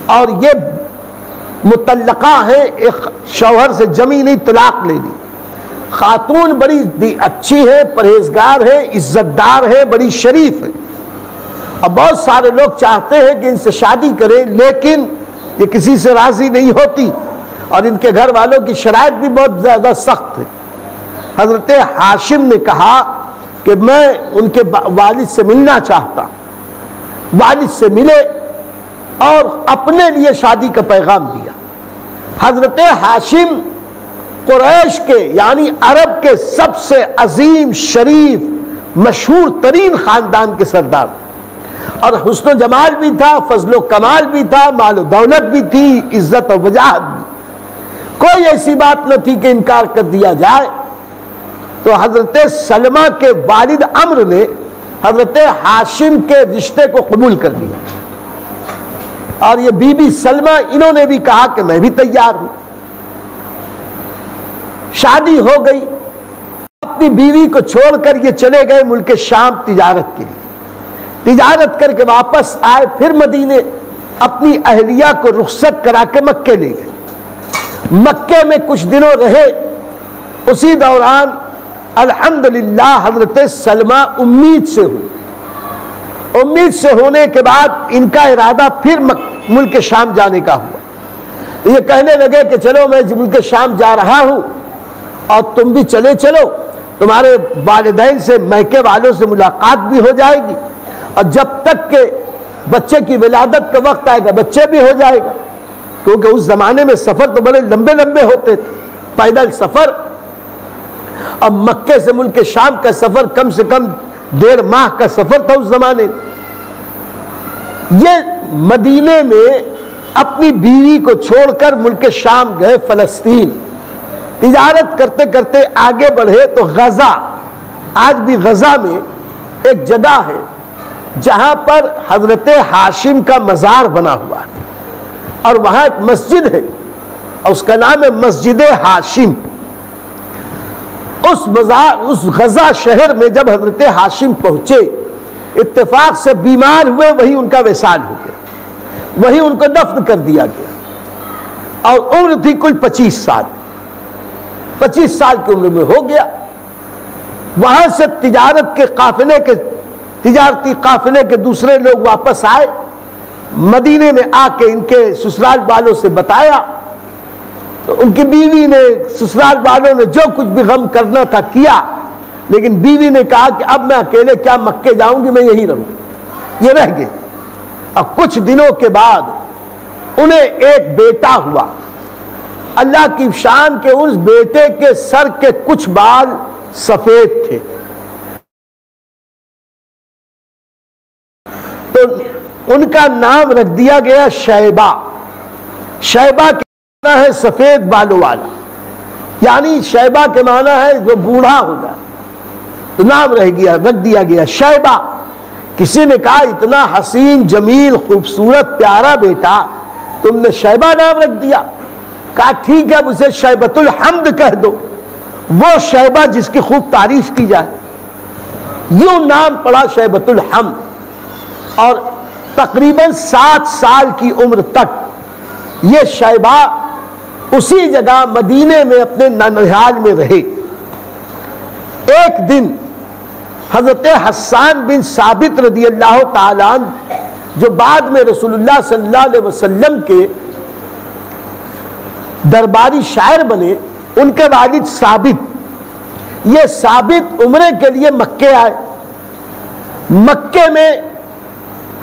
اور یہ مطلقہ ہے، ایک شوہر سے جمی نہیں، طلاق لے لی۔ خاتون بڑی اچھی ہے، پرہیزگار ہے، عزت دار ہے، بڑی شریف ہے، اب بہت سارے لوگ چاہتے ہیں کہ ان سے شادی کریں، لیکن یہ کسی سے راضی نہیں ہوتی اور ان کے گھر والوں کی شرائط بھی بہت زیادہ سخت ہے۔ حضرت ہاشم نے کہا کہ میں ان کے والد سے ملنا چاہتا ہوں۔ والد سے ملے اور اپنے لیے شادی کا پیغام دیا۔ حضرت ہاشم قریش کے یعنی عرب کے سب سے عظیم، شریف، مشہور ترین خاندان کے سردار، اور حسن و جمال بھی تھا، فضل و کمال بھی تھا، مال و دولت بھی تھی، عزت و وجاہت بھی، کوئی ایسی بات نہ تھی کہ انکار کر دیا جائے۔ تو حضرت سلمہ کے والد عمرو نے حضرت ہاشم کے رشتے کو قبول کر لیا، اور یہ بی بی سلمہ انہوں نے بھی کہا کہ میں بھی تیار ہوں۔ شادی ہو گئی، اپنی بیوی کو چھوڑ کر یہ چلے گئے ملک شام تجارت کے لیے۔ تجارت کر کے واپس آئے، پھر مدینے اپنی اہلیہ کو رخصت کرا کے مکے لے گئے۔ مکے میں کچھ دنوں رہے، اسی دوران الحمدللہ حضرت سلمہ امید سے ہوئی۔ امید سے ہونے کے بعد ان کا ارادہ پھر ملک شام جانے کا ہوا۔ یہ کہنے لگے کہ چلو میں ملک شام جا رہا ہوں اور تم بھی چلے چلو، تمہارے والدین سے، میکے والوں سے ملاقات بھی ہو جائے گی، اور جب تک کہ بچے کی ولادت کا وقت آئے گا بچے بھی ہو جائے گا، کیونکہ اس زمانے میں سفر تو بڑے لمبے لمبے ہوتے تھے، پیدل سفر، اور مکے سے ملک شام کا سفر کم سے کم 1.5 ماہ کا سفر تھا اس زمانے میں۔ یہ مدینے میں اپنی بیوی کو چھوڑ کر ملک شام گئے، فلسطین۔ تجارت کرتے کرتے آگے بڑھے تو غزہ، آج بھی غزہ میں ایک جگہ ہے جہاں پر حضرت ہاشم کا مزار بنا ہوا ہے، اور وہاں ایک مسجد ہے اور اس کا نام ہے مسجد ہاشم۔ اس غزہ شہر میں جب حضرت ہاشم پہنچے، اتفاق سے بیمار ہوئے، وہیں ان کا وصال ہو گیا، وہیں ان کو دفن کر دیا گیا، اور عمر تھی کل 25 سال، 25 سال کی عمر میں ہو گیا۔ وہاں سے تجارتی قافلے کے دوسرے لوگ واپس آئے، مدینے میں آ کے ان کے سسرال والوں سے بتایا، تو ان کی بیوی نے، سسرال والوں نے جو کچھ بھی غم کرنا تھا کیا، لیکن بیوی نے کہا کہ اب میں اکیلے کیا مکے جاؤں گی، میں یہی رہوں۔ یہ رہ گئے، اور کچھ دنوں کے بعد انہیں ایک بیٹا ہوا۔ اللہ کی شان کے اس بیٹے کے سر کے کچھ بال سفید تھے، تو ان کا نام رکھ دیا گیا شیبہ۔ شیبہ کے معنی ہے سفید بالوں والا، یعنی شیبہ کے معنی ہے جو بوڑھا ہو جائے، تو نام رکھ دیا گیا شیبہ۔ کسی نے کہا اتنا حسین، جمیل، خوبصورت، پیارا بیٹا تم نے شیبہ نام رکھ دیا؟ کہا ٹھیک ہے، اب اسے شیبۃ الحمد کہہ دو، وہ شیبہ جس کی خوب تعریف کی جائے۔ یوں نام پڑا شیبۃ الحمد، اور تقریباً 7 سال کی عمر تک یہ شیبہ اسی جگہ مدینے میں اپنے ننھال میں رہے۔ ایک دن حضرت حسان بن ثابت رضی اللہ تعالیٰ عنہ، جو بعد میں رسول اللہ صلی اللہ علیہ وسلم کے درباری شاعر بنے، ان کے والد ثابت، یہ ثابت عمرے کے لیے مکے آئے۔ مکے میں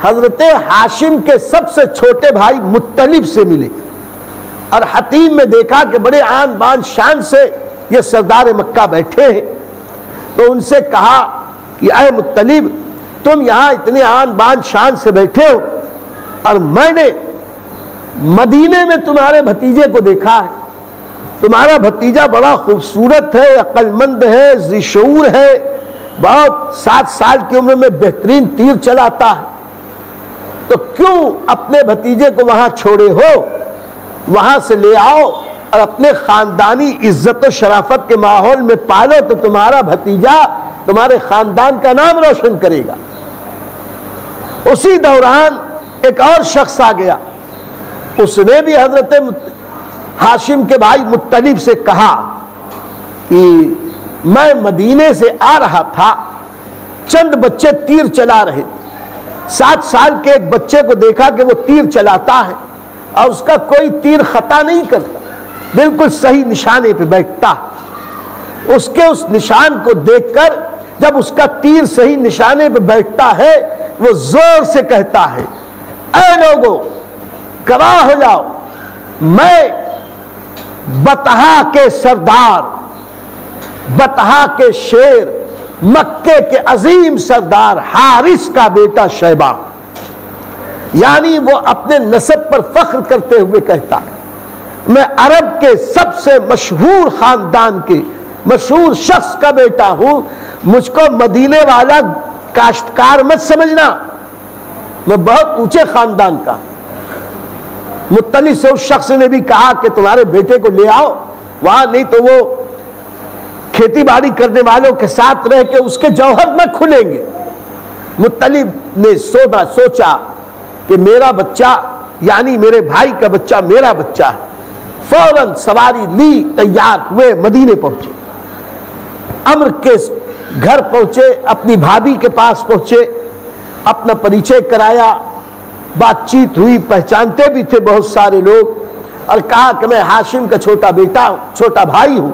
حضرت ہاشم کے سب سے چھوٹے بھائی مطلب سے ملے، اور حتیم میں دیکھا کہ بڑے آن بان شان سے یہ سردار مکہ بیٹھے ہیں، تو ان سے کہا کہ اے مطلب، تم یہاں اتنے آن بان شان سے بیٹھے ہو، اور میں نے مدینے میں تمہارے بھتیجے کو دیکھا ہے، تمہارا بھتیجا بڑا خوبصورت ہے، عقل مند ہے، ذی شعور ہے، بہت 7 سال کی عمر میں بہترین تیر چلاتا ہے، تو کیوں اپنے بھتیجے کو وہاں چھوڑے ہو؟ وہاں سے لے آؤ اور اپنے خاندانی عزت و شرافت کے ماحول میں پالو، تو تمہارا بھتیجا تمہارے خاندان کا نام روشن کرے گا۔ اسی دوران ایک اور شخص آ گیا، اس نے بھی حضرت ہاشم کے بھائی مطلب سے کہا کہ میں مدینے سے آ رہا تھا، چند بچے تیر چلا رہے تھے، 7 سال کے ایک بچے کو دیکھا کہ وہ تیر چلاتا ہے اور اس کا کوئی تیر خطا نہیں کرتا، بالکل صحیح نشانے پہ بیٹھتا ہے۔ اس کے اس نشان کو دیکھ کر جب اس کا تیر صحیح نشانے پہ بیٹھتا ہے وہ زور سے کہتا ہے، اے لوگو گواہ ہو جاؤ، میں بطحا کے سردار، بطحا کے شیر، مکے کے عظیم سردار حارث کا بیٹا شیبہ، یعنی وہ اپنے نسب پر فخر کرتے ہوئے کہتا ہے میں عرب کے سب سے مشہور خاندان کے مشہور شخص کا بیٹا ہوں، مجھ کو مدینے والا کاشتکار مت سمجھنا، میں بہت اونچے خاندان کا۔ مطلب سے اس شخص نے بھی کہا کہ تمہارے بیٹے کو لے آؤ وہاں، نہیں تو وہ کھیتی باڑی کرنے والوں کے ساتھ رہ کے اس کے جوہر نہ کھلیں گے۔ مطلب نے سوچا کہ میرا بچہ یعنی میرے بھائی کا بچہ میرا بچہ ہے، فوراً سواری لی، تیار ہوئے، مدینے پہنچے، عمرو کے گھر پہنچے، اپنی بھابھی کے پاس پہنچے، اپنا پریچے کرایا، بات چیت ہوئی، پہچانتے بھی تھے بہت سارے لوگ، اور کہا کہ میں ہاشم کا چھوٹا بیٹا ہوں، چھوٹا بھائی ہوں،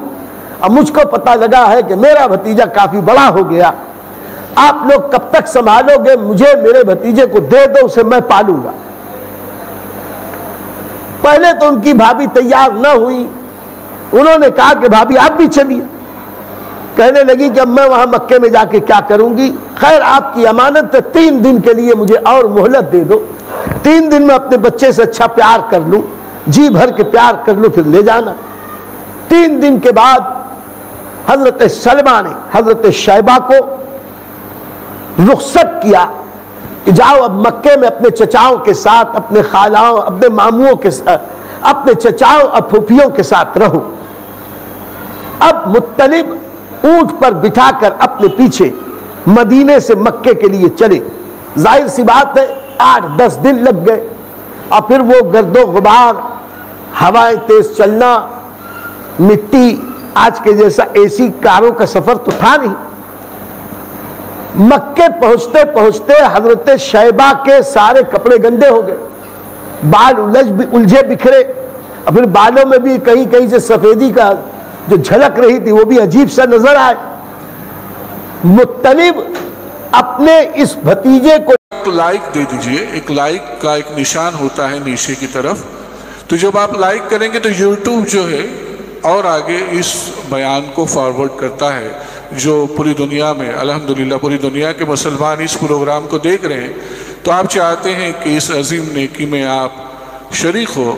اب مجھ کو پتہ لگا ہے کہ میرا بھتیجا کافی بڑا ہو گیا، آپ لوگ کب تک سنبھالو گے؟ مجھے میرے بھتیجے کو دے دو، اسے میں پالوں گا۔ پہلے تو ان کی بھابھی تیار نہ ہوئی، انہوں نے کہا کہ بھابھی آپ بھی چلیے، کہنے لگی کہ اب میں وہاں مکے میں جا کے کیا کروں گی، خیر آپ کی امانت ہے، 3 دن کے لیے مجھے اور مہلت دے دو، 3 دن میں اپنے بچے سے اچھا پیار کر لوں، جی بھر کے پیار کر لوں، پھر لے جانا۔ 3 دن کے بعد حضرت سلمہ نے حضرت شیبہ کو رخصت کیا کہ جاؤ اب مکے میں اپنے چچاؤں کے ساتھ، اپنے خالاؤں، اپنے ماموں کے ساتھ، اپنے چچاؤں اور پھوپھیوں کے ساتھ رہو۔ اب مطلب اونٹ پر بٹھا کر اپنے پیچھے مدینے سے مکے کے لیے چلے، ظاہر سی بات ہے 8-10 دن لگ گئے، اور پھر وہ گرد و غبار، ہوائیں تیز چلنا، مٹی، آج کے جیسا اے سی کاروں کا سفر تو تھا نہیں۔ مکے پہنچتے پہنچتے حضرت شیبہ کے سارے کپڑے گندے ہو گئے، بال الجھے بکھرے، اور پھر بالوں میں بھی کہیں کہیں سے سفیدی کا جو جھلک رہی تھی وہ بھی عجیب سا نظر آئے۔ مطلب اپنے اس بھتیجے کو ایک لائک دے دیجئے، ایک لائک کا ایک نشان ہوتا ہے نیچے کی طرف، تو جب آپ لائک کریں گے تو یوٹیوب جو ہے اور آگے اس بیان کو فارورڈ کرتا ہے، جو پوری دنیا میں الحمدللہ پوری دنیا کے مسلمان اس پروگرام کو دیکھ رہے ہیں، تو آپ چاہتے ہیں کہ اس عظیم نیکی میں آپ شریک ہو۔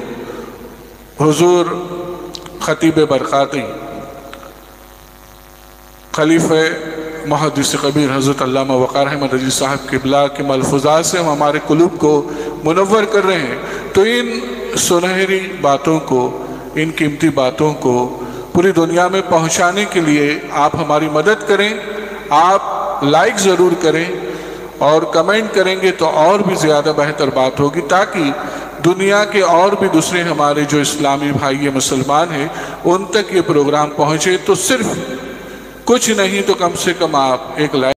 حضور خطیب برقاتی خلیفہ محدث کبیر حضرت علامہ وقار احمد رضوی صاحب قبلہ کے ملفوظات سے ہم ہمارے قلوب کو منور کر رہے ہیں، تو ان سنہری باتوں کو، ان قیمتی باتوں کو پوری دنیا میں پہنچانے کے لیے آپ ہماری مدد کریں، آپ لائک ضرور کریں اور کمنٹ کریں گے تو اور بھی زیادہ بہتر بات ہوگی، تاکہ دنیا کے اور بھی دوسرے ہمارے جو اسلامی بھائی مسلمان ہیں ان تک یہ پروگرام پہنچے۔ تو صرف کچھ نہیں تو کم سے کم آپ ایک لائک